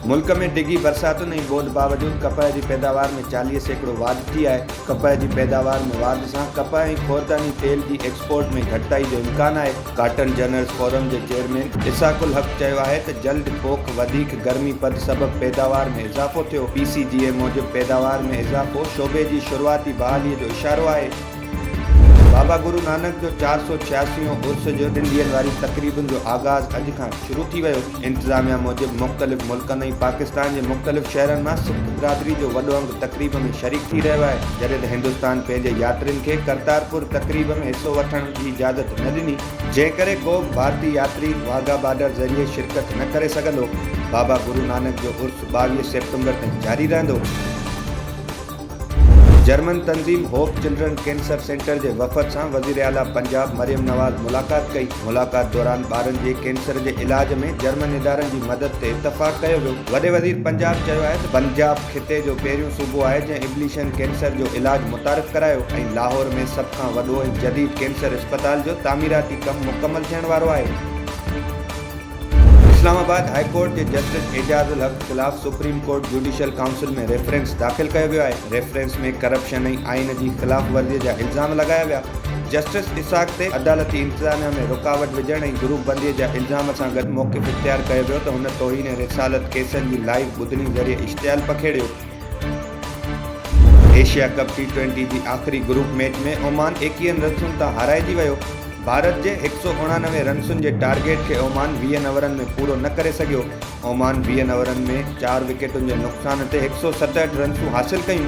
मुल्क में डिघी बरसातुनि ऐं ॿोॾि बावजूदि कपह जी पैदावार में 40% वाधि थी आहे। कपह जी पैदावार में वाधि सां कपह ऐं खोरदानी तेल जी एक्सपोर्ट में घटिताई जो इम्कान आहे। कॉटन जर्नल्स फोरम जे चेयरमैन इसाकुल हक़ चयो आहे त जल्द पोख वधीक गर्मी पद सबबि पैदावार में इज़ाफ़ो थियो। PCGA मूजिबि पैदावार में इज़ाफ़ो शोबे जी शुरूआती बहालीअ जो इशारो आहे। बाबा गुरु नानक जो 486 उर्स जो 2 ॾींहनि वारी तक़रीबुनि जो आगाज़ अॼु खां शुरू थी वियो। इंतिज़ामिया मूजिबि मुख़्तलिफ़ मुल्कनि ऐं पाकिस्तान जे मुख़्तलिफ़ शहरनि मां सिख बिरादरी जो वॾो अंग तक़रीब में शरीक थी रहियो आहे। जॾहिं त हिंदुस्तान पंहिंजे यात्रियुनि खे करतारपुर तक़रीब में हिसो वठण जी इजाज़त न ॾिनी, जंहिं करे को बि भारतीय यात्री वाघा बॉर्डर ज़रिए शिरकत न करे सघंदो। बाबा गुरु नानक जो उर्स 22 सितंबर ताईं जारी रहंदो। जर्मन तंज़ीम होप चिल्ड्रन कैंसर सेंटर जे वफ़द सां वज़ीर आला पंजाब मरियम नवाज़ मुलाक़ात कई। मुलाक़ात दौरान ॿारनि जे कैंसर जे इलाज में जर्मन इदारनि जी मदद ते इतफ़ाक़ कयो वियो। वॾे वज़ीर पंजाब चयो आहे त पंजाब खिते जो पहिरियों सूबो आहे जंहिं इब्लिशन कैंसर जो इलाज मुतारिफ़ करायो ऐं लाहौर में सभ खां वॾो ऐं जदीद कैंसर अस्पताल जो तामीराती कमु मुकमल थियण वारो आहे। इस्लामाबाद हाई कोर्ट के जस्टिस एजाज उल हक खिलाफ सुप्रीम कोर्ट जुडिशियल काउंसिल में रेफरेंस दाख़िल कयो वियो आहे। रेफरेंस में करप्शन ऐं आइन जी ख़िलाफ़ वर्जीअ जा इल्ज़ाम लगाया विया। जस्टिस इसाक ते अदालती इंतज़ामिया में रुकावट विझण ऐं ग्रुप बंदीअ जा इल्ज़ाम सां गॾु मौक़िफ़ इख्तियार कयो वियो त हुन तौहीन रिसालत केसनि जी लाइव ॿुधणी ज़रिए इश्तिहाल पखेड़ियो। एशिया कप T20 जी आख़िरी ग्रुप मैच में ओमान 21 रन्सुनि तां हाराइजी वियो। भारत जे 189 रन्सुनि जे टारगेट खे ओमान 20 ओवरनि में पूरो न करे सघियो। ओमान 20 ओवरनि में 4 विकेटुनि जे नुक़सान ते 167 रन्सूं हासिल कयूं।